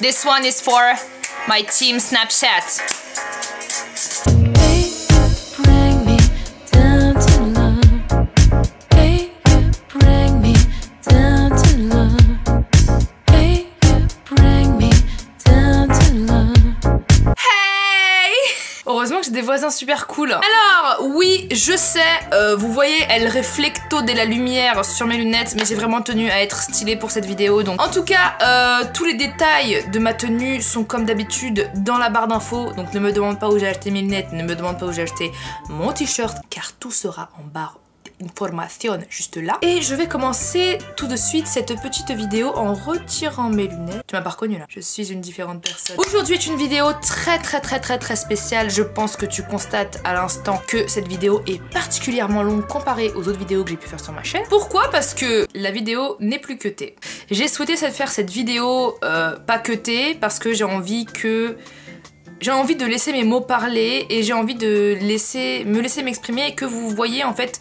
This one is for my team Snapchat. Heureusement que j'ai des voisins super cool. Alors, oui, je sais, vous voyez, elle réflecto de la lumière sur mes lunettes, mais j'ai vraiment tenu à être stylée pour cette vidéo. Donc, en tout cas, tous les détails de ma tenue sont comme d'habitude dans la barre d'infos. Donc, ne me demande pas où j'ai acheté mes lunettes, ne me demande pas où j'ai acheté mon t-shirt, car tout sera en barre d'information juste là. Et je vais commencer tout de suite cette petite vidéo en retirant mes lunettes. Tu m'as pas reconnue là, je suis une différente personne. Aujourd'hui est une vidéo très spéciale. Je pense que tu constates à l'instant que cette vidéo est particulièrement longue comparée aux autres vidéos que j'ai pu faire sur ma chaîne. Pourquoi? Parce que la vidéo n'est plus cutée. J'ai souhaité faire cette vidéo pas cutée parce que j'ai envie de laisser mes mots parler et j'ai envie de me laisser m'exprimer et que vous voyez en fait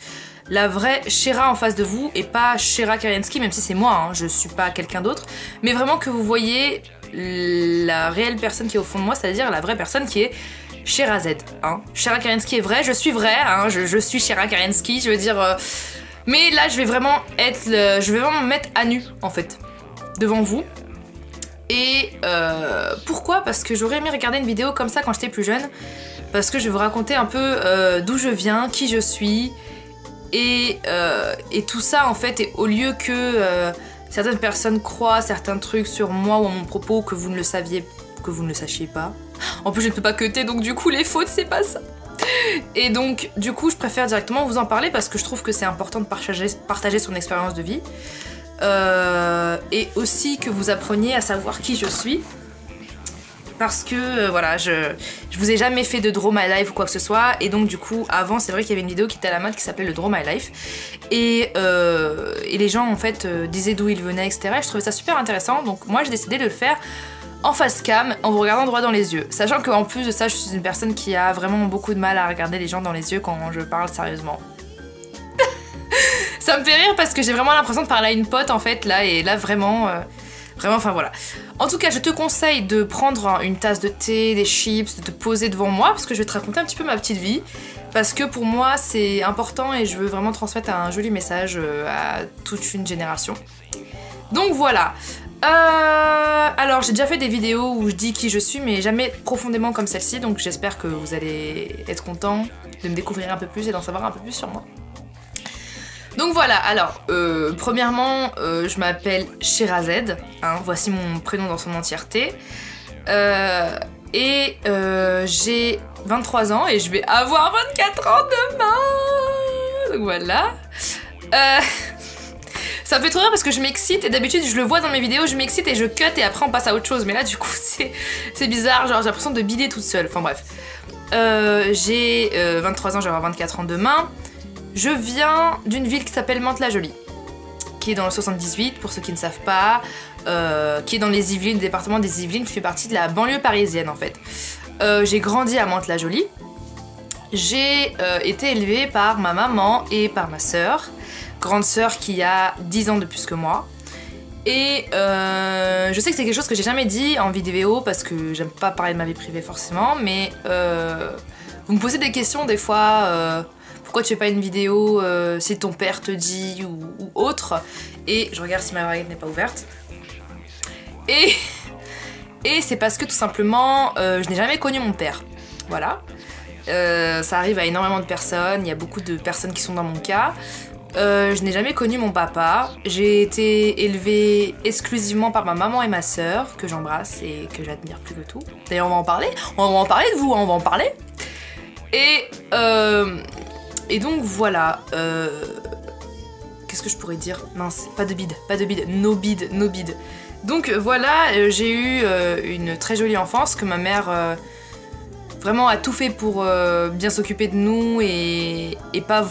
la vraie Shera en face de vous et pas Shera Kariansky, même si c'est moi, hein, je suis pas quelqu'un d'autre, mais vraiment que vous voyez la réelle personne qui est au fond de moi, c'est-à-dire la vraie personne qui est Shera Z. Hein. Shera Kariansky est vraie, je suis vraie, hein, je suis Shera Kariansky, je veux dire... mais là, je vais vraiment me mettre à nu, en fait, devant vous. Et pourquoi? Parce que j'aurais aimé regarder une vidéo comme ça quand j'étais plus jeune, parce que je vais vous raconter un peu d'où je viens, qui je suis, et tout ça en fait, et au lieu que certaines personnes croient certains trucs sur moi ou à mon propos que vous ne le sachiez pas. En plus je ne peux pas cutter, donc du coup les fautes c'est pas ça. Et donc du coup je préfère directement vous en parler parce que je trouve que c'est important de partager son expérience de vie. Et aussi que vous appreniez à savoir qui je suis. Parce que voilà, je vous ai jamais fait de Draw My Life ou quoi que ce soit. Et donc du coup, avant, c'est vrai qu'il y avait une vidéo qui était à la mode qui s'appelait le Draw My Life. Et les gens en fait disaient d'où ils venaient, etc. Et je trouvais ça super intéressant. Donc moi j'ai décidé de le faire en face cam, en vous regardant droit dans les yeux. Sachant qu'en plus de ça, je suis une personne qui a vraiment beaucoup de mal à regarder les gens dans les yeux quand je parle sérieusement. Ça me fait rire parce que j'ai vraiment l'impression de parler à une pote en fait là, et là vraiment, enfin voilà. En tout cas, je te conseille de prendre une tasse de thé, des chips, de te poser devant moi parce que je vais te raconter un petit peu ma petite vie. Parce que pour moi c'est important et je veux vraiment transmettre un joli message à toute une génération. Donc voilà. Alors j'ai déjà fait des vidéos où je dis qui je suis mais jamais profondément comme celle-ci, donc j'espère que vous allez être contents de me découvrir un peu plus et d'en savoir un peu plus sur moi. Donc voilà, alors, premièrement, je m'appelle Shera Z, hein, voici mon prénom dans son entièreté. J'ai 23 ans et je vais avoir 24 ans demain. Donc voilà. Ça me fait trop rire parce que je m'excite et d'habitude je le vois dans mes vidéos, je m'excite et je cut et après on passe à autre chose. Mais là du coup c'est bizarre, genre j'ai l'impression de bider toute seule, enfin bref. J'ai 23 ans, je vais avoir 24 ans demain. Je viens d'une ville qui s'appelle Mantes-la-Jolie, qui est dans le 78, pour ceux qui ne savent pas, qui est dans les Yvelines, le département des Yvelines, qui fait partie de la banlieue parisienne en fait. J'ai grandi à Mantes-la-Jolie. J'ai été élevée par ma maman et par ma sœur, grande sœur qui a 10 ans de plus que moi. Et je sais que c'est quelque chose que j'ai jamais dit en vidéo parce que j'aime pas parler de ma vie privée forcément, mais vous me posez des questions des fois... pourquoi tu fais pas une vidéo si ton père te dit ou autre. Et je regarde si ma baguette n'est pas ouverte. Et c'est parce que tout simplement je n'ai jamais connu mon père. Voilà. Ça arrive à énormément de personnes, il y a beaucoup de personnes qui sont dans mon cas. Je n'ai jamais connu mon papa. J'ai été élevée exclusivement par ma maman et ma sœur, que j'embrasse et que j'admire plus que tout. D'ailleurs on va en parler. On va en parler de vous, hein, on va en parler. Et donc voilà, qu'est-ce que je pourrais dire? Mince, pas de bide, no bide. Donc voilà, j'ai eu une très jolie enfance, que ma mère vraiment a tout fait pour bien s'occuper de nous et pas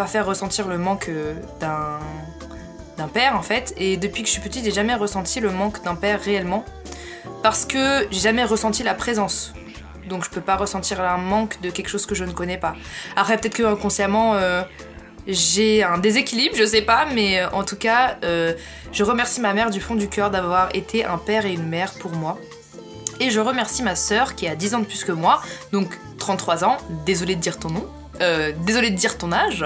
faire ressentir le manque d'un père en fait. Et depuis que je suis petite, j'ai jamais ressenti le manque d'un père réellement, parce que j'ai jamais ressenti la présence. Donc je peux pas ressentir un manque de quelque chose que je ne connais pas. Après peut-être que inconsciemment j'ai un déséquilibre, je sais pas, mais en tout cas, je remercie ma mère du fond du cœur d'avoir été un père et une mère pour moi. Et je remercie ma sœur qui a 10 ans de plus que moi, donc 33 ans, désolée de dire ton nom, désolée de dire ton âge,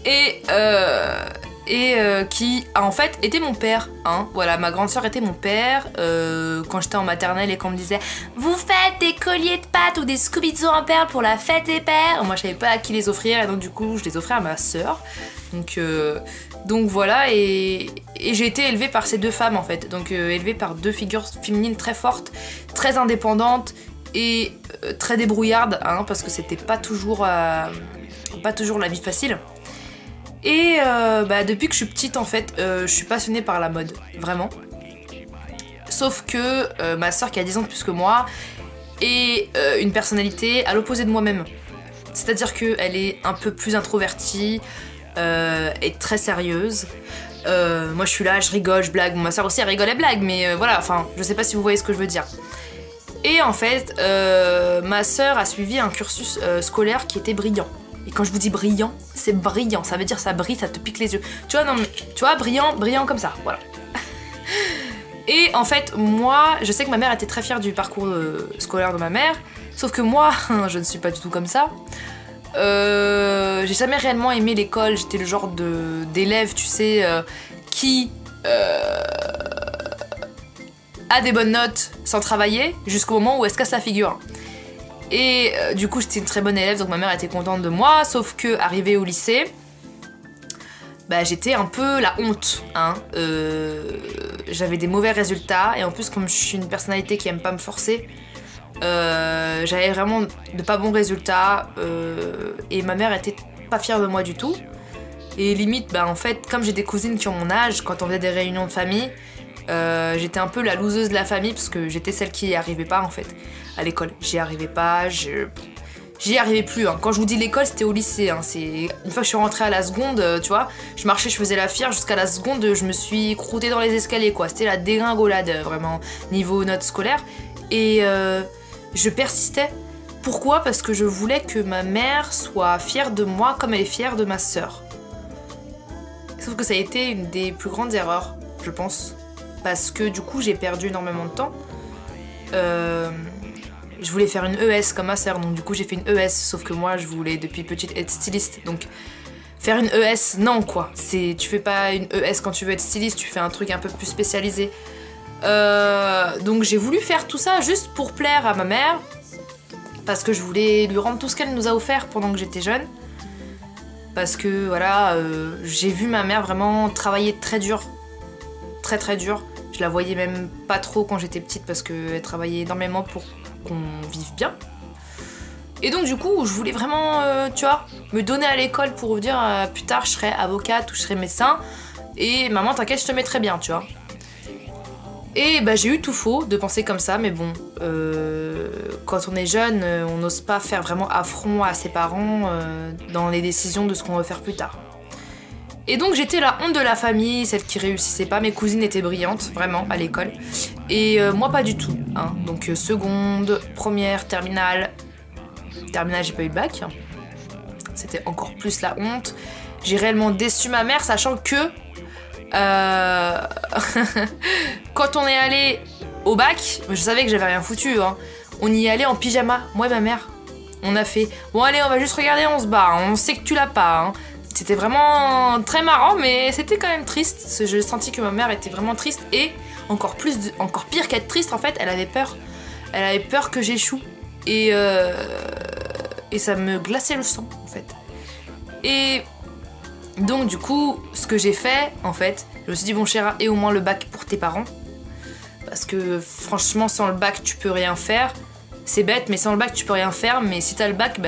et qui a en fait été mon père, hein. Voilà, ma grande sœur était mon père quand j'étais en maternelle et qu'on me disait « Vous faites des colliers de pâtes ou des Scooby-Doo en perles pour la fête des pères ?» Moi je savais pas à qui les offrir et donc du coup je les offrais à ma sœur. Donc voilà, et j'ai été élevée par ces deux femmes en fait, donc élevée par deux figures féminines très fortes, très indépendantes et très débrouillardes, hein, parce que c'était pas toujours la vie facile. Et depuis que je suis petite en fait, je suis passionnée par la mode, vraiment. Sauf que ma soeur qui a 10 ans de plus que moi est une personnalité à l'opposé de moi-même. C'est-à-dire qu'elle est un peu plus introvertie, est très sérieuse. Moi je suis là, je rigole, je blague. Bon, ma soeur aussi elle rigole et blague, mais voilà, enfin je sais pas si vous voyez ce que je veux dire. Et en fait, ma soeur a suivi un cursus scolaire qui était brillant. Et quand je vous dis brillant, c'est brillant, ça veut dire ça brille, ça te pique les yeux. Tu vois, non mais, tu vois, brillant comme ça, voilà. Et en fait, moi, je sais que ma mère était très fière du parcours scolaire de ma mère, sauf que moi, je ne suis pas du tout comme ça. J'ai jamais réellement aimé l'école, j'étais le genre d'élève, tu sais, qui a des bonnes notes sans travailler jusqu'au moment où elle se casse la figure. Et du coup j'étais une très bonne élève, donc ma mère était contente de moi, sauf que arrivée au lycée, j'étais un peu la honte, hein. J'avais des mauvais résultats, et en plus comme je suis une personnalité qui aime pas me forcer, j'avais vraiment de pas bons résultats, et ma mère était pas fière de moi du tout. Et limite, en fait, comme j'ai des cousines qui ont mon âge, quand on faisait des réunions de famille, j'étais un peu la loseuse de la famille parce que j'étais celle qui n'y arrivait pas en fait à l'école. J'y arrivais pas, j'y arrivais plus, hein. Quand je vous dis l'école, c'était au lycée, hein. Une fois que je suis rentrée à la seconde, tu vois, je marchais, je faisais la fière, jusqu'à la seconde, je me suis croûtée dans les escaliers, quoi. C'était la dégringolade, vraiment, niveau notes scolaires. Et je persistais. Pourquoi ? Parce que je voulais que ma mère soit fière de moi comme elle est fière de ma sœur. Sauf que ça a été une des plus grandes erreurs, je pense. Parce que du coup, j'ai perdu énormément de temps. Je voulais faire une ES comme ma sœur, donc du coup j'ai fait une ES, sauf que moi je voulais depuis petite être styliste, donc faire une ES, non quoi, tu fais pas une ES quand tu veux être styliste, tu fais un truc un peu plus spécialisé. Donc j'ai voulu faire tout ça juste pour plaire à ma mère, parce que je voulais lui rendre tout ce qu'elle nous a offert pendant que j'étais jeune, parce que voilà, j'ai vu ma mère vraiment travailler très dur, très dur. Je la voyais même pas trop quand j'étais petite parce qu'elle travaillait énormément pour qu'on vive bien. Et donc du coup, je voulais vraiment, tu vois, me donner à l'école pour dire plus tard je serai avocate ou je serai médecin. Et maman, t'inquiète, je te mettrai bien, tu vois. Et j'ai eu tout faux de penser comme ça, mais bon, quand on est jeune, on n'ose pas faire vraiment affront à ses parents dans les décisions de ce qu'on veut faire plus tard. Et donc j'étais la honte de la famille, celle qui réussissait pas. Mes cousines étaient brillantes, vraiment, à l'école. Et moi pas du tout, hein. Donc seconde, première, terminale. Terminale, j'ai pas eu le bac. C'était encore plus la honte. J'ai réellement déçu ma mère, sachant que quand on est allé au bac, je savais que j'avais rien foutu, hein. On y allait en pyjama, moi et ma mère. On a fait, bon allez, on va juste regarder, on se barre, on sait que tu l'as pas, hein. C'était vraiment très marrant, mais c'était quand même triste. J'ai senti que ma mère était vraiment triste et encore pire qu'être triste, en fait, elle avait peur. Elle avait peur que j'échoue. Et ça me glaçait le sang, en fait. Et donc, du coup, ce que j'ai fait, en fait, je me suis dit, bon, Chéra, et au moins le bac pour tes parents. Parce que franchement, sans le bac, tu peux rien faire. C'est bête, mais sans le bac, tu peux rien faire. Mais si t'as le bac,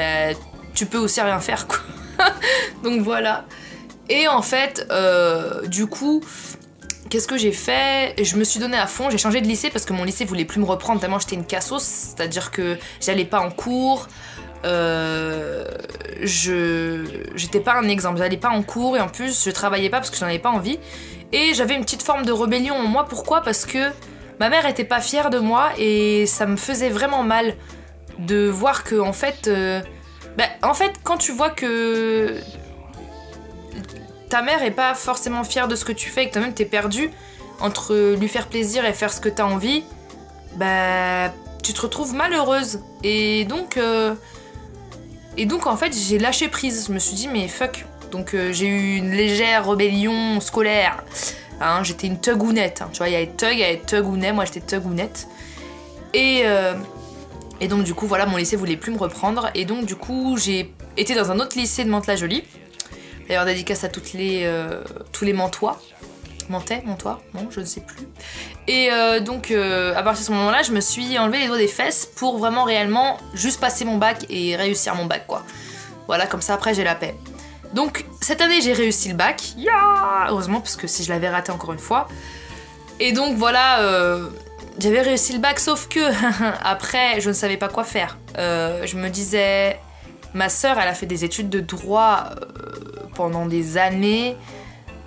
tu peux aussi rien faire, quoi. Donc voilà. Et en fait, du coup, qu'est-ce que j'ai fait ? Je me suis donnée à fond, j'ai changé de lycée parce que mon lycée voulait plus me reprendre tellement j'étais une cassos, c'est-à-dire que j'allais pas en cours, j'étais pas un exemple, j'allais pas en cours et en plus je travaillais pas parce que j'en avais pas envie. Et j'avais une petite forme de rébellion en moi, pourquoi ? Parce que ma mère était pas fière de moi et ça me faisait vraiment mal de voir que en fait... Bah, en fait, quand tu vois que ta mère est pas forcément fière de ce que tu fais et que toi-même t'es perdu entre lui faire plaisir et faire ce que t'as envie, bah tu te retrouves malheureuse. Et donc en fait j'ai lâché prise. Je me suis dit mais fuck. Donc j'ai eu une légère rébellion scolaire. Hein, j'étais une thugounette. Hein. Tu vois, il y avait thugounet, moi j'étais thugounette. Et donc du coup voilà, mon lycée voulait plus me reprendre. Et donc du coup j'ai été dans un autre lycée de Mantes-la-Jolie. D'ailleurs dédicace à tous les Mantois. Montois, non, je ne sais plus. Et donc à partir de ce moment-là, je me suis enlevé les doigts des fesses pour vraiment réellement juste passer mon bac et réussir mon bac quoi. Voilà, comme ça après j'ai la paix. Donc cette année j'ai réussi le bac, yeah, heureusement parce que si je l'avais raté encore une fois. Et donc voilà, j'avais réussi le bac sauf que après je ne savais pas quoi faire. Je me disais, ma sœur elle a fait des études de droit pendant des années.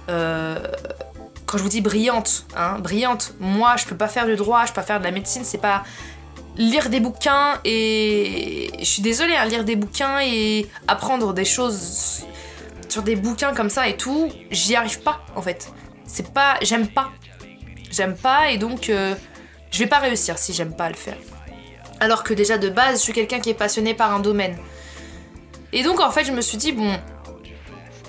Quand je vous dis brillante, hein, brillante, moi je peux pas faire du droit, je peux pas faire de la médecine, c'est pas lire des bouquins et... Je suis désolée, hein, lire des bouquins et apprendre des choses sur des bouquins comme ça et tout, j'y arrive pas en fait. C'est pas... J'aime pas. J'aime pas et donc je vais pas réussir si j'aime pas le faire. Alors que déjà de base, je suis quelqu'un qui est passionné par un domaine. Et donc en fait je me suis dit bon...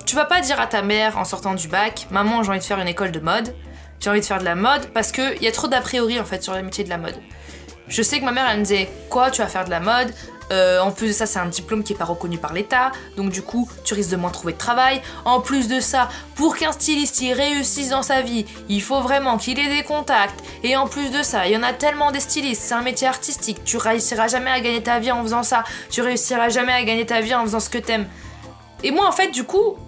Tu vas pas dire à ta mère en sortant du bac, maman j'ai envie de faire une école de mode, j'ai envie de faire de la mode, parce qu'il y a trop d'a priori en fait sur les métiers de la mode. Je sais que ma mère elle me disait quoi tu vas faire de la mode, en plus de ça c'est un diplôme qui est pas reconnu par l'État, donc du coup tu risques de moins trouver de travail. En plus de ça, pour qu'un styliste il réussisse dans sa vie, il faut vraiment qu'il ait des contacts. Et en plus de ça, il y en a tellement des stylistes, c'est un métier artistique, tu réussiras jamais à gagner ta vie en faisant ça, tu réussiras jamais à gagner ta vie en faisant ce que t'aimes. Et moi en fait du coup,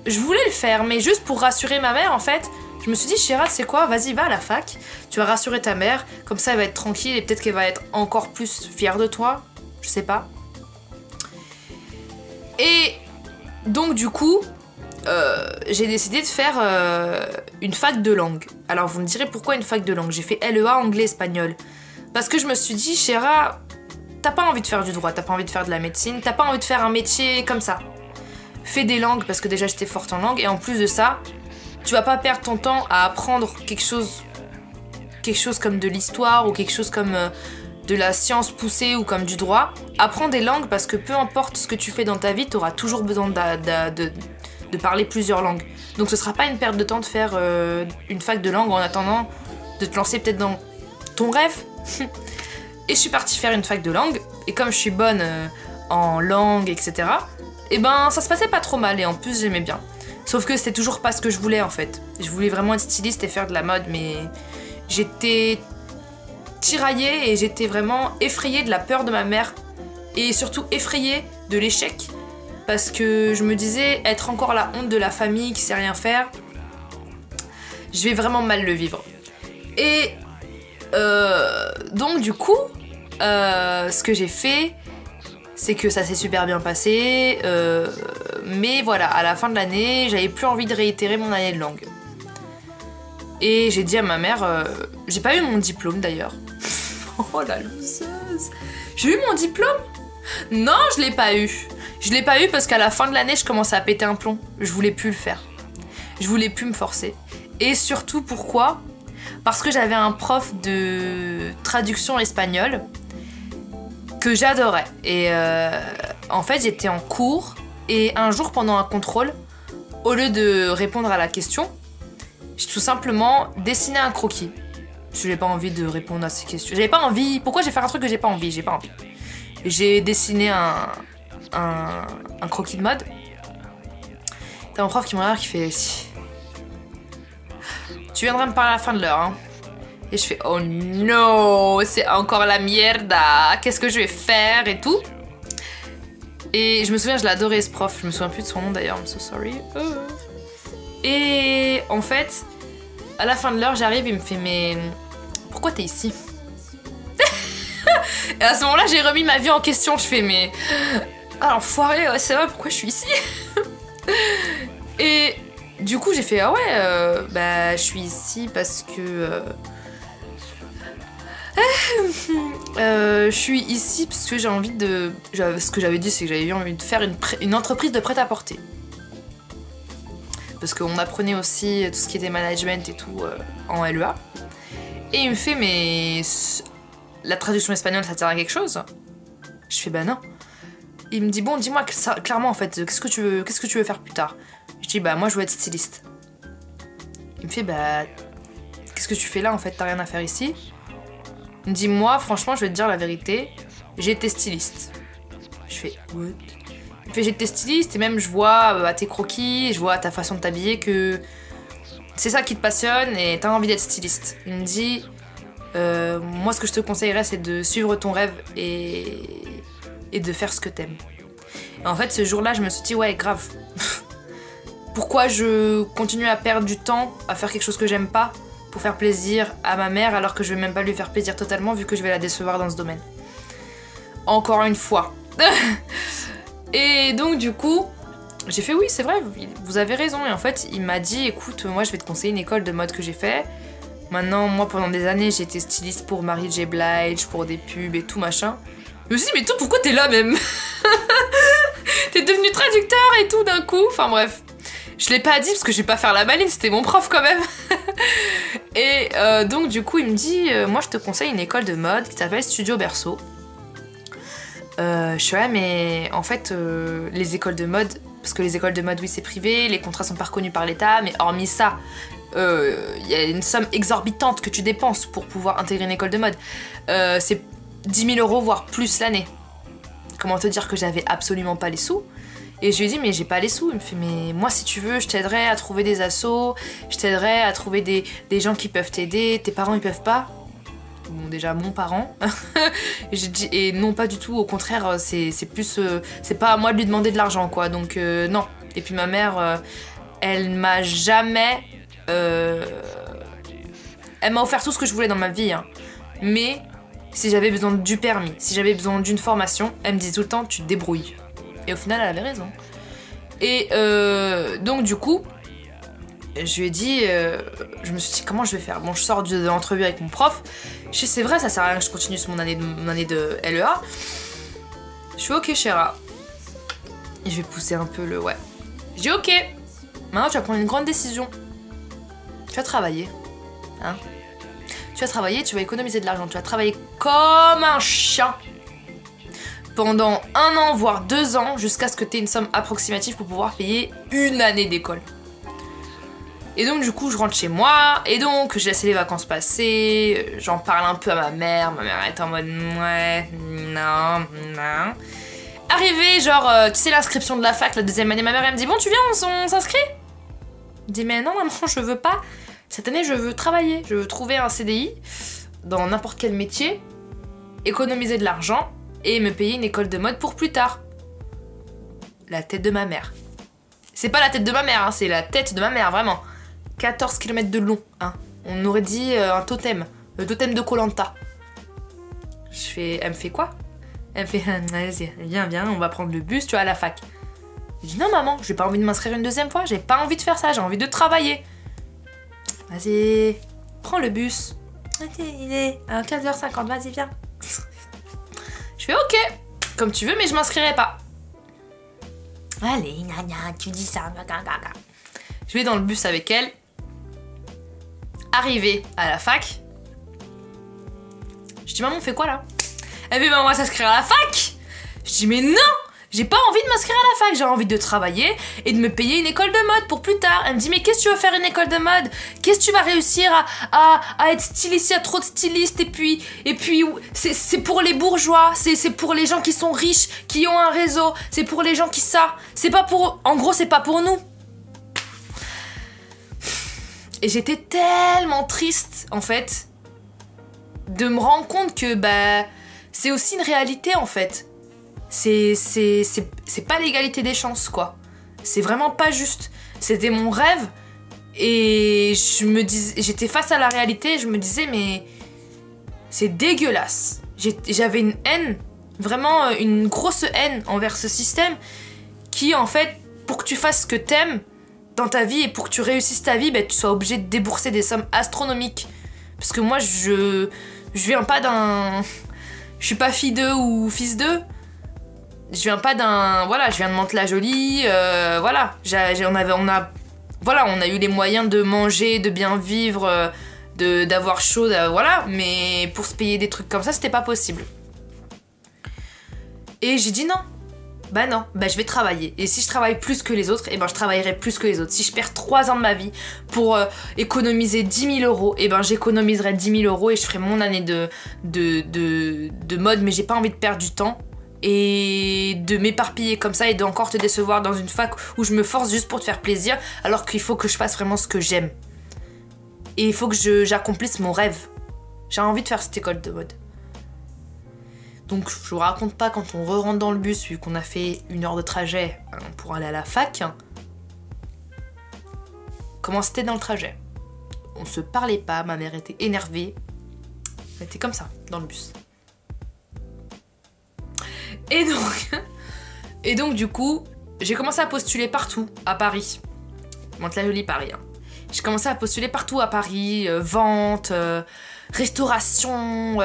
je voulais le faire, mais juste pour rassurer ma mère, en fait, je me suis dit, Chéra, c'est quoi, vas-y, va à la fac, tu vas rassurer ta mère, comme ça elle va être tranquille et peut-être qu'elle va être encore plus fière de toi, je sais pas. Et donc du coup, j'ai décidé de faire une fac de langue. Alors vous me direz pourquoi une fac de langue, j'ai fait LEA anglais-espagnol. Parce que je me suis dit, Chéra, t'as pas envie de faire du droit, t'as pas envie de faire de la médecine, t'as pas envie de faire un métier comme ça. Fais des langues parce que déjà j'étais forte en langue et en plus de ça, tu vas pas perdre ton temps à apprendre quelque chose comme de l'histoire ou quelque chose comme de la science poussée ou comme du droit. Apprends des langues parce que peu importe ce que tu fais dans ta vie, tu auras toujours besoin de parler plusieurs langues. Donc ce sera pas une perte de temps de faire une fac de langue en attendant de te lancer peut-être dans ton rêve. Et je suis partie faire une fac de langue et comme je suis bonne en langue, etc., et ben ça se passait pas trop mal et en plus j'aimais bien. Sauf que c'était toujours pas ce que je voulais en fait. Je voulais vraiment être styliste et faire de la mode, mais j'étais tiraillée et j'étais vraiment effrayée de la peur de ma mère et surtout effrayée de l'échec parce que je me disais être encore la honte de la famille qui sait rien faire, je vais vraiment mal le vivre. Et donc du coup, ce que j'ai fait, c'est que ça s'est super bien passé, mais voilà, à la fin de l'année, j'avais plus envie de réitérer mon année de langue. Et j'ai dit à ma mère, j'ai pas eu mon diplôme d'ailleurs. Oh la loseuse. J'ai eu mon diplôme? Non, je l'ai pas eu. Je l'ai pas eu parce qu'à la fin de l'année, je commençais à péter un plomb. Je voulais plus le faire. Je voulais plus me forcer. Et surtout, pourquoi? Parce que j'avais un prof de traduction espagnole que j'adorais. Et en fait, j'étais en cours et un jour, pendant un contrôle, au lieu de répondre à la question, j'ai tout simplement dessiné un croquis. J'ai pas envie de répondre à ces questions. J'avais pas envie. Pourquoi j'ai fait un truc que j'ai pas envie? J'ai pas envie. J'ai dessiné un croquis de mode. T'as mon prof qui me regarde qui fait... Tu viendras me parler à la fin de l'heure, hein. Et je fais, oh non, c'est encore la mierda, qu'est-ce que je vais faire et tout. Et je me souviens, je l'adorais ce prof, je me souviens plus de son nom d'ailleurs, I'm so sorry. Et en fait, à la fin de l'heure, j'arrive, il me fait, mais pourquoi t'es ici? Et à ce moment-là, j'ai remis ma vie en question, je fais, mais... Ah l'enfoiré, ouais, c'est vrai, pourquoi je suis ici? Et du coup, j'ai fait, ah ouais, bah je suis ici parce que... Je suis ici parce que j'ai envie de... Ce que j'avais dit, c'est que j'avais envie de faire une entreprise de prêt-à-porter. Parce qu'on apprenait aussi tout ce qui était management et tout en LEA. Et il me fait, mais la traduction espagnole, ça te sert à quelque chose? Je fais, bah non. Il me dit, bon, dis-moi clairement en fait, qu'est-ce que tu veux faire plus tard? Je dis, bah moi je veux être styliste. Il me fait, bah qu'est-ce que tu fais là en fait, t'as rien à faire ici? Il me dit, moi franchement je vais te dire la vérité, j'ai été styliste. Je fais, what? Il me fait, j'ai été styliste et même je vois à tes croquis, je vois à ta façon de t'habiller que c'est ça qui te passionne et t'as envie d'être styliste. Il me dit, moi ce que je te conseillerais c'est de suivre ton rêve et de faire ce que t'aimes. Et en fait ce jour-là je me suis dit, ouais grave. Pourquoi je continue à perdre du temps à faire quelque chose que j'aime pas pour faire plaisir à ma mère alors que je vais même pas lui faire plaisir totalement vu que je vais la décevoir dans ce domaine. Encore une fois. Et donc du coup, j'ai fait oui c'est vrai, vous avez raison. Et en fait il m'a dit, écoute moi je vais te conseiller une école de mode que j'ai fait. Maintenant moi pendant des années j'ai été styliste pour Mary J. Blige, pour des pubs et tout machin. Je me suis dit mais toi pourquoi t'es là même? T'es devenu traducteur et tout d'un coup, enfin bref. Je l'ai pas dit parce que je vais pas faire la maline, c'était mon prof quand même. Et donc du coup il me dit, moi je te conseille une école de mode qui s'appelle Studio Berceau. Je suis ouais mais en fait les écoles de mode, parce que les écoles de mode oui c'est privé, les contrats sont pas reconnus par l'État, mais hormis ça, y a une somme exorbitante que tu dépenses pour pouvoir intégrer une école de mode. C'est 10 000 € voire plus l'année. Comment te dire que j'avais absolument pas les sous? Et je lui ai dit mais j'ai pas les sous. Il me fait mais moi si tu veux je t'aiderai à trouver des assos, je t'aiderai à trouver des gens qui peuvent t'aider, tes parents ils peuvent pas. Bon déjà mon parent. J'ai dit et non pas du tout, au contraire c'est plus c'est pas à moi de lui demander de l'argent quoi, donc non. Et puis ma mère elle m'a jamais elle m'a offert tout ce que je voulais dans ma vie hein. Mais si j'avais besoin du permis, si j'avais besoin d'une formation, elle me disait tout le temps tu te débrouilles. Et au final, elle avait raison. Et donc, du coup, je lui ai dit, je me suis dit, comment je vais faire? Bon, je sors de l'entrevue avec mon prof. Je dis, c'est vrai, ça sert à rien que je continue sur mon année de LEA. Je fais, ok, Chéra. Et je vais pousser un peu le ouais. Je dis, ok, maintenant tu vas prendre une grande décision. Tu vas travailler. Hein? Tu vas travailler, tu vas économiser de l'argent. Tu vas travailler comme un chien. Pendant 1 an, voire 2 ans, jusqu'à ce que tu aies une somme approximative pour pouvoir payer une année d'école. Et donc du coup, je rentre chez moi, et donc je laisse les vacances passer, j'en parle un peu à ma mère est en mode ouais, non. Arrivé, genre, tu sais l'inscription de la fac, la 2e année, ma mère elle me dit bon tu viens, on s'inscrit? Je dis mais non maman, je veux pas. Cette année je veux travailler, je veux trouver un CDI dans n'importe quel métier, économiser de l'argent, et me payer une école de mode pour plus tard. La tête de ma mère. C'est pas la tête de ma mère, hein, c'est la tête de ma mère, vraiment. 14 km de long, hein. On aurait dit un totem. Le totem de Koh-Lanta. Elle me fait quoi? Elle me fait, vas-y, viens, on va prendre le bus, tu vois, à la fac. Je dis, non maman, j'ai pas envie de m'inscrire une 2e fois, j'ai pas envie de faire ça, j'ai envie de travailler. Vas-y, prends le bus. Il est à 15h50, vas-y, viens. Je fais ok, comme tu veux, mais je m'inscrirai pas. Allez, tu dis ça. Je vais dans le bus avec elle. Arrivée à la fac. Je dis maman, on fait quoi là? Elle fait maman, on va s'inscrire à la fac. Je dis mais non, j'ai pas envie de m'inscrire à la fac, j'ai envie de travailler et de me payer une école de mode pour plus tard. Elle me dit mais qu'est-ce que tu veux faire une école de mode? Qu'est-ce que tu vas réussir à être styliste? Il y a trop de stylistes et puis c'est pour les bourgeois, c'est pour les gens qui sont riches, qui ont un réseau, c'est pour les gens qui ça. C'est pas pour... En gros c'est pas pour nous. Et j'étais tellement triste en fait de me rendre compte que bah c'est aussi une réalité en fait. C'est pas l'égalité des chances quoi. C'est vraiment pas juste. C'était mon rêve et j'étais face à la réalité et je me disais mais c'est dégueulasse. J'avais une haine, vraiment une grosse haine envers ce système qui en fait pour que tu fasses ce que t'aimes dans ta vie et pour que tu réussisses ta vie, bah, tu sois obligé de débourser des sommes astronomiques. Parce que moi je Je viens pas d'un... Je suis pas fille d'eux ou fils d'eux. Je viens pas d'un... Voilà, je viens de Mantes-la-Jolie, voilà. On a eu les moyens de manger, de bien vivre, d'avoir chaud, voilà. Mais pour se payer des trucs comme ça, c'était pas possible. Et j'ai dit non. Bah non, bah je vais travailler. Et si je travaille plus que les autres, et ben je travaillerai plus que les autres. Si je perds 3 ans de ma vie pour économiser 10 000 €, et ben j'économiserai 10 000 € et je ferai mon année de mode, mais j'ai pas envie de perdre du temps et de m'éparpiller comme ça et d'encore te décevoir dans une fac où je me force juste pour te faire plaisir, alors qu'il faut que je fasse vraiment ce que j'aime. Et il faut que j'accomplisse mon rêve. J'ai envie de faire cette école de mode. Donc je vous raconte pas quand on re-rentre dans le bus, vu qu'on a fait 1 heure de trajet pour aller à la fac, comment c'était dans le trajet. On se parlait pas, ma mère était énervée. Elle était comme ça, dans le bus. Et donc du coup, j'ai commencé à postuler partout à Paris. Mantes-la-Jolie, Paris. J'ai commencé à postuler partout à Paris, vente, restauration,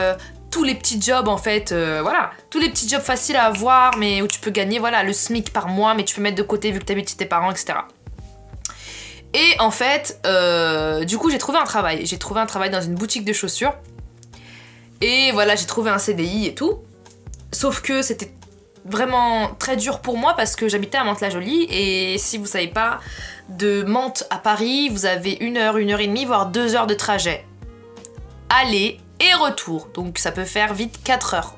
tous les petits jobs en fait, voilà. Tous les petits jobs faciles à avoir, mais où tu peux gagner, voilà, le SMIC par mois, mais tu peux mettre de côté vu que t'habites chez tes parents, etc. Et en fait, du coup, j'ai trouvé un travail. J'ai trouvé un travail dans une boutique de chaussures. Et voilà, j'ai trouvé un CDI et tout. Sauf que c'était vraiment très dur pour moi parce que j'habitais à Mantes-la-Jolie. Et si vous savez pas, de Mantes à Paris, vous avez 1 heure, 1 heure et demie, voire 2 heures de trajet. Aller et retour. Donc ça peut faire vite 4 heures.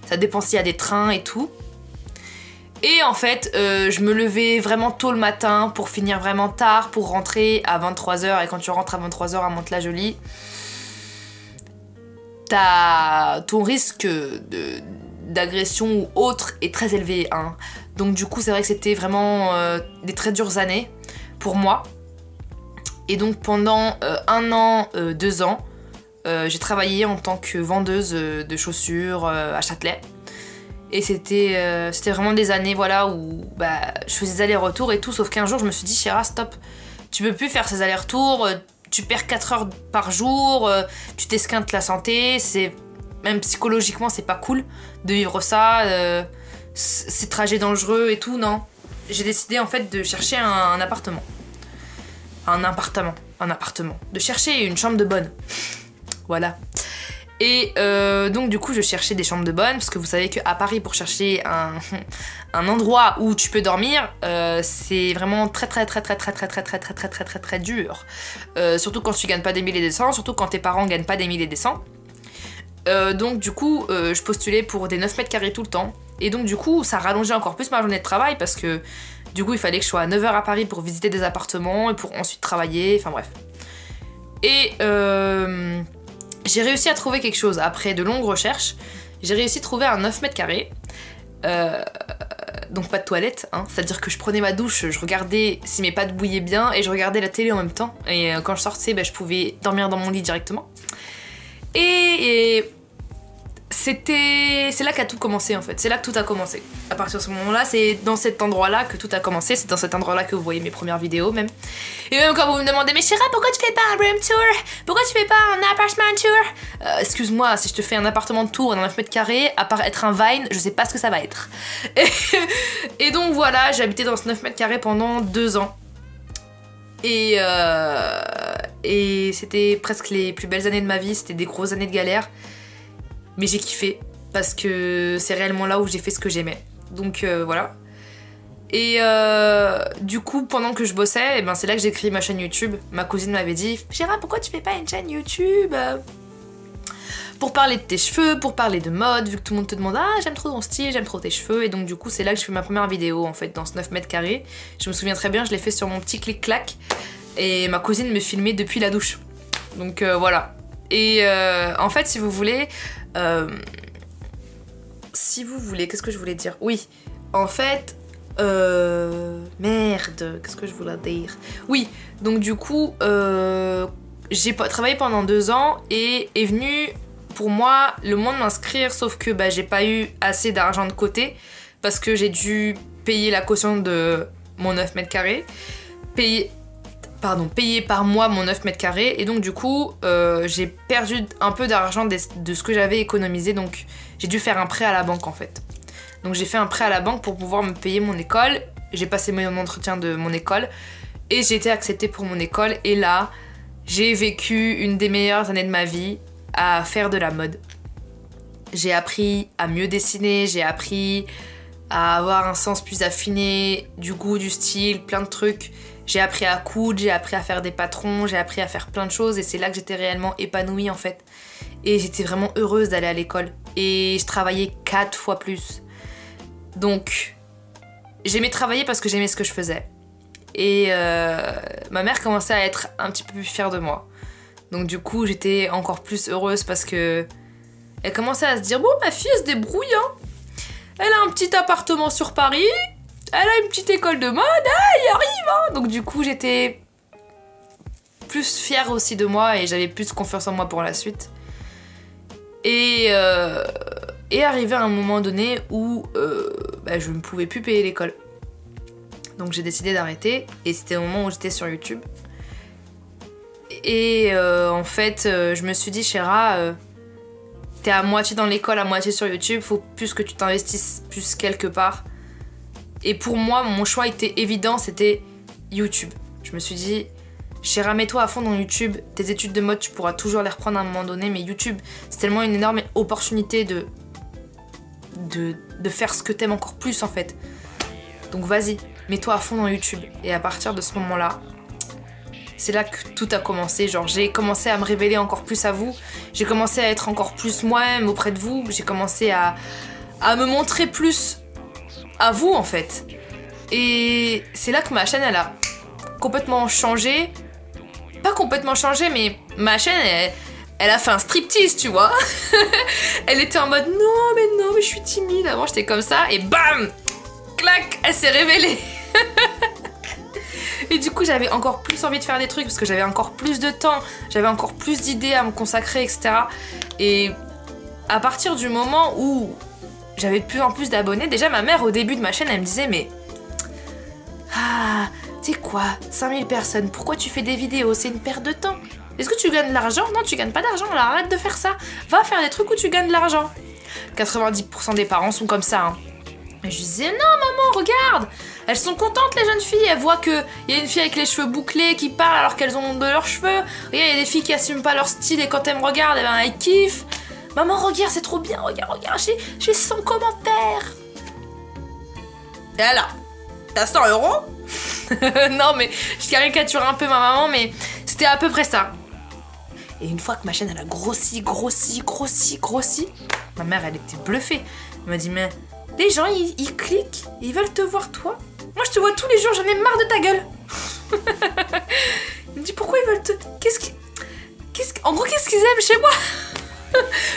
Ça dépend s'il y a des trains et tout. Et en fait, je me levais vraiment tôt le matin pour finir vraiment tard, pour rentrer à 23 h. Et quand tu rentres à 23 h à Mantes-la-Jolie, ton risque d'agression ou autre est très élevé. Hein. Donc du coup, c'est vrai que c'était vraiment des très dures années pour moi. Et donc pendant 1 an, 2 ans, j'ai travaillé en tant que vendeuse de chaussures à Châtelet. Et c'était vraiment des années voilà, où je faisais des allers-retours et tout, sauf qu'un jour je me suis dit, Chéra, stop, tu peux plus faire ces allers-retours, tu perds 4 heures par jour, tu t'esquintes la santé, même psychologiquement c'est pas cool de vivre ça, ces trajets dangereux et tout, non. J'ai décidé en fait de chercher un appartement. De chercher une chambre de bonne. Voilà. Et donc du coup je cherchais des chambres de bonne parce que vous savez qu'à Paris pour chercher un endroit où tu peux dormir c'est vraiment très dur, surtout quand tu gagnes pas des milliers et des cents, surtout quand tes parents gagnent pas des milliers et des cents. Donc du coup je postulais pour des 9 mètres carrés tout le temps et donc du coup ça rallongeait encore plus ma journée de travail parce que du coup il fallait que je sois à 9 h à Paris pour visiter des appartements et pour ensuite travailler, enfin bref. Et j'ai réussi à trouver quelque chose après de longues recherches. J'ai réussi à trouver un 9 mètres carrés. Donc pas de toilette, hein. C'est-à-dire que je prenais ma douche, je regardais si mes pattes bouillaient bien et je regardais la télé en même temps. Et quand je sortais, je pouvais dormir dans mon lit directement. Et c'est là qu'a tout commencé en fait. C'est là que tout a commencé. À partir de ce moment-là, c'est dans cet endroit-là que tout a commencé. C'est dans cet endroit-là que vous voyez mes premières vidéos même. Et même quand vous me demandez, mais Chéra, pourquoi tu fais pas un room tour? Pourquoi tu fais pas un appartement tour? Excuse-moi, si je te fais un appartement de tour dans 9 mètres carrés, à part être un Vine, je sais pas ce que ça va être. Et donc voilà, j'ai habité dans ce 9 mètres carrés pendant 2 ans. Et c'était presque les plus belles années de ma vie. C'était des grosses années de galère. Mais j'ai kiffé parce que c'est réellement là où j'ai fait ce que j'aimais. Donc voilà. Et du coup, pendant que je bossais, c'est là que j'ai créé ma chaîne YouTube. Ma cousine m'avait dit, Chéra, pourquoi tu fais pas une chaîne YouTube pour parler de tes cheveux, pour parler de mode, vu que tout le monde te demande, ah, j'aime trop ton style, j'aime trop tes cheveux. Et donc du coup, c'est là que je fais ma première vidéo en fait, dans ce 9 mètres carrés. Je me souviens très bien, je l'ai fait sur mon petit clic-clac. Et ma cousine me filmait depuis la douche. Donc voilà. Et en fait, si vous voulez, qu'est-ce que je voulais dire? Oui, en fait, merde, qu'est-ce que je voulais dire? Oui, donc du coup, j'ai travaillé pendant 2 ans et est venu pour moi le moment de m'inscrire, sauf que j'ai pas eu assez d'argent de côté parce que j'ai dû payer la caution de mon 9 mètres carrés, payer payer par mois mon 9 mètres carrés. Et donc du coup, j'ai perdu un peu d'argent de ce que j'avais économisé. Donc j'ai dû faire un prêt à la banque en fait. Donc j'ai fait un prêt à la banque pour pouvoir me payer mon école. J'ai passé mon entretien de mon école. Et j'ai été acceptée pour mon école. Et là, j'ai vécu une des meilleures années de ma vie à faire de la mode. J'ai appris à mieux dessiner, j'ai appris à avoir un sens plus affiné, du goût, du style, plein de trucs. J'ai appris à coudre, j'ai appris à faire des patrons, j'ai appris à faire plein de choses et c'est là que j'étais réellement épanouie en fait. Et j'étais vraiment heureuse d'aller à l'école. Et je travaillais 4 fois plus. Donc, j'aimais travailler parce que j'aimais ce que je faisais. Et ma mère commençait à être un petit peu plus fière de moi. Donc du coup, j'étais encore plus heureuse parce que elle commençait à se dire « Bon, ma fille, elle se débrouille, hein. Elle a un petit appartement sur Paris, elle a une petite école de mode, elle y arrive, hein. » Donc du coup, j'étais plus fière aussi de moi et j'avais plus confiance en moi pour la suite. Et arrivé à un moment donné où je ne pouvais plus payer l'école. Donc j'ai décidé d'arrêter et c'était au moment où j'étais sur YouTube. Et en fait, je me suis dit, Chéra, t'es à moitié dans l'école, à moitié sur YouTube, faut plus que tu t'investisses plus quelque part. Et pour moi, mon choix était évident, c'était YouTube. Je me suis dit, Chéra, mets-toi à fond dans YouTube, tes études de mode, tu pourras toujours les reprendre à un moment donné, mais YouTube, c'est tellement une énorme opportunité de faire ce que t'aimes encore plus en fait. Donc vas-y, mets-toi à fond dans YouTube. Et à partir de ce moment-là, c'est là que tout a commencé. Genre, j'ai commencé à me révéler encore plus à vous. J'ai commencé à être encore plus moi-même auprès de vous. J'ai commencé à me montrer plus à vous, en fait. Et c'est là que ma chaîne, elle a complètement changé. Pas complètement changé, mais ma chaîne, elle a fait un striptease, tu vois. Elle était en mode, non, mais je suis timide. Avant, j'étais comme ça, et bam, clac, elle s'est révélée. Et du coup, j'avais encore plus envie de faire des trucs parce que j'avais encore plus de temps, j'avais encore plus d'idées à me consacrer, etc. Et à partir du moment où j'avais de plus en plus d'abonnés, déjà ma mère au début de ma chaîne, elle me disait mais tu sais quoi, 5000 personnes, pourquoi tu fais des vidéos? C'est une perte de temps. Est-ce que tu gagnes de l'argent? Non, tu gagnes pas d'argent, alors arrête de faire ça. Va faire des trucs où tu gagnes de l'argent. 90% des parents sont comme ça, hein. Et je disais, non maman, regarde, elles sont contentes les jeunes filles, elles voient qu'il y a une fille avec les cheveux bouclés qui parle alors qu'elles ont de leurs cheveux. Regarde, il y a des filles qui assument pas leur style et quand elles me regardent, elles kiffent. Maman, regarde, c'est trop bien, regarde, j'ai 100 commentaires. Et alors, t'as 100 €? Non mais, je caricature un peu ma maman, mais c'était à peu près ça. Et une fois que ma chaîne elle a grossi, ma mère elle était bluffée. Elle m'a dit mais les gens ils cliquent, ils veulent te voir toi. Moi je te vois tous les jours, j'en ai marre de ta gueule. Il me dit pourquoi ils veulent te... En gros qu'est-ce qu'ils aiment chez moi?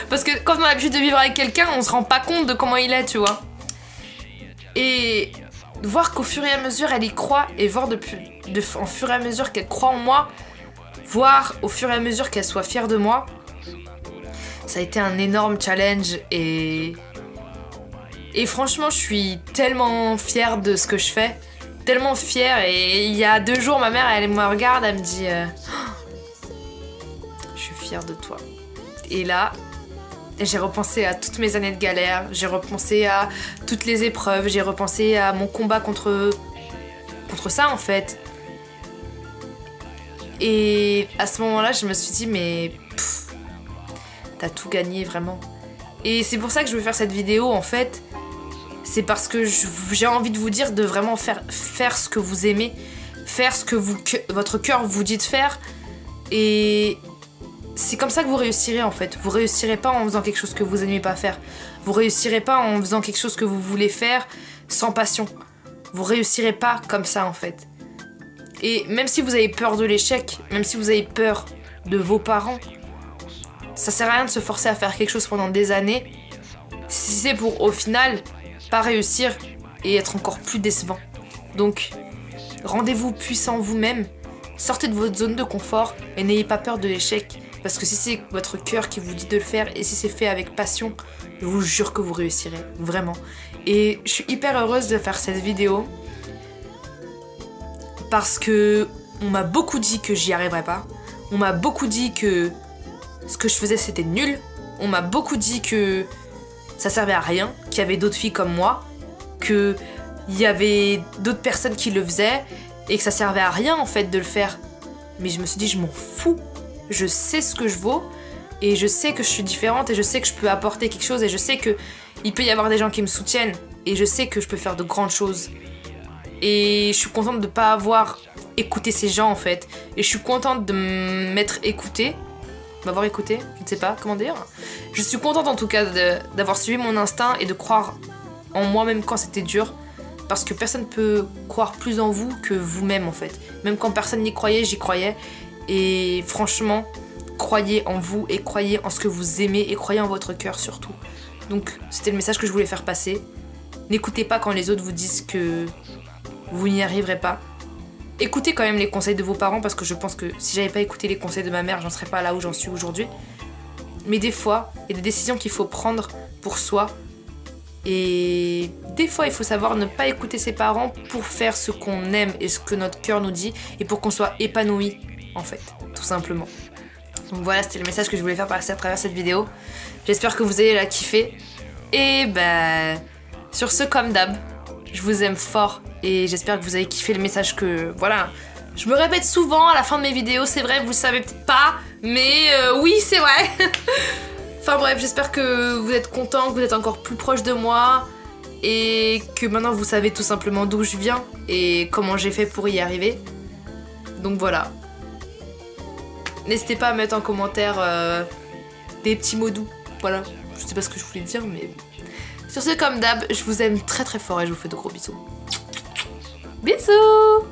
Parce que quand on a l'habitude de vivre avec quelqu'un, on se rend pas compte de comment il est, tu vois. Et voir qu'au fur et à mesure elle y croit et voir en fur et à mesure qu'elle croit en moi, voir au fur et à mesure qu'elle soit fière de moi, ça a été un énorme challenge et franchement je suis tellement fière de ce que je fais, tellement fière. Et il y a 2 jours ma mère elle me regarde, elle me dit je suis fière de toi. Et là j'ai repensé à toutes mes années de galère, j'ai repensé à toutes les épreuves, j'ai repensé à mon combat contre ça en fait. Et à ce moment-là, je me suis dit, mais t'as tout gagné vraiment. Et c'est pour ça que je veux faire cette vidéo en fait. C'est parce que j'ai envie de vous dire de vraiment faire ce que vous aimez, faire ce que votre cœur vous dit de faire. Et c'est comme ça que vous réussirez en fait. Vous réussirez pas en faisant quelque chose que vous n'aimez pas faire. Vous réussirez pas en faisant quelque chose que vous voulez faire sans passion. Vous réussirez pas comme ça en fait. Et même si vous avez peur de l'échec, même si vous avez peur de vos parents, ça sert à rien de se forcer à faire quelque chose pendant des années si c'est pour au final pas réussir et être encore plus décevant. Donc rendez-vous puissant vous-même, sortez de votre zone de confort et n'ayez pas peur de l'échec. Parce que si c'est votre cœur qui vous dit de le faire et si c'est fait avec passion, je vous jure que vous réussirez, vraiment. Et je suis hyper heureuse de faire cette vidéo parce que On m'a beaucoup dit que j'y arriverais pas. On m'a beaucoup dit que ce que je faisais c'était nul. On m'a beaucoup dit que ça servait à rien, qu'il y avait d'autres filles comme moi, qu'il y avait d'autres personnes qui le faisaient et que ça servait à rien en fait de le faire. Mais je me suis dit je m'en fous. Je sais ce que je vaux et je sais que je suis différente et je sais que je peux apporter quelque chose et je sais que il peut y avoir des gens qui me soutiennent et je sais que je peux faire de grandes choses. Et je suis contente de ne pas avoir écouté ces gens en fait. Et je suis contente de m'être écoutée. M'avoir écouté, je ne sais pas comment dire. Je suis contente en tout cas d'avoir suivi mon instinct et de croire en moi même quand c'était dur. Parce que personne ne peut croire plus en vous que vous-même en fait. Même quand personne n'y croyait, j'y croyais. Et franchement, croyez en vous et croyez en ce que vous aimez et croyez en votre cœur surtout. Donc c'était le message que je voulais faire passer. N'écoutez pas quand les autres vous disent que vous n'y arriverez pas. Écoutez quand même les conseils de vos parents parce que je pense que si j'avais pas écouté les conseils de ma mère, j'en serais pas là où j'en suis aujourd'hui. Mais des fois, il y a des décisions qu'il faut prendre pour soi. Et des fois, il faut savoir ne pas écouter ses parents pour faire ce qu'on aime et ce que notre cœur nous dit et pour qu'on soit épanoui, en fait, tout simplement. Donc voilà, c'était le message que je voulais faire passer à travers cette vidéo. J'espère que vous allez la kiffer. Et bah, sur ce, comme d'hab, je vous aime fort et j'espère que vous avez kiffé le message que... Voilà, je me répète souvent à la fin de mes vidéos, c'est vrai, vous le savez peut-être pas, mais oui, c'est vrai. Enfin bref, j'espère que vous êtes contents, que vous êtes encore plus proche de moi et que maintenant vous savez tout simplement d'où je viens et comment j'ai fait pour y arriver. Donc voilà. N'hésitez pas à mettre en commentaire des petits mots doux. Voilà, je sais pas ce que je voulais dire, mais... Sur ce, comme d'hab, je vous aime très très fort et je vous fais de gros bisous. Bisous!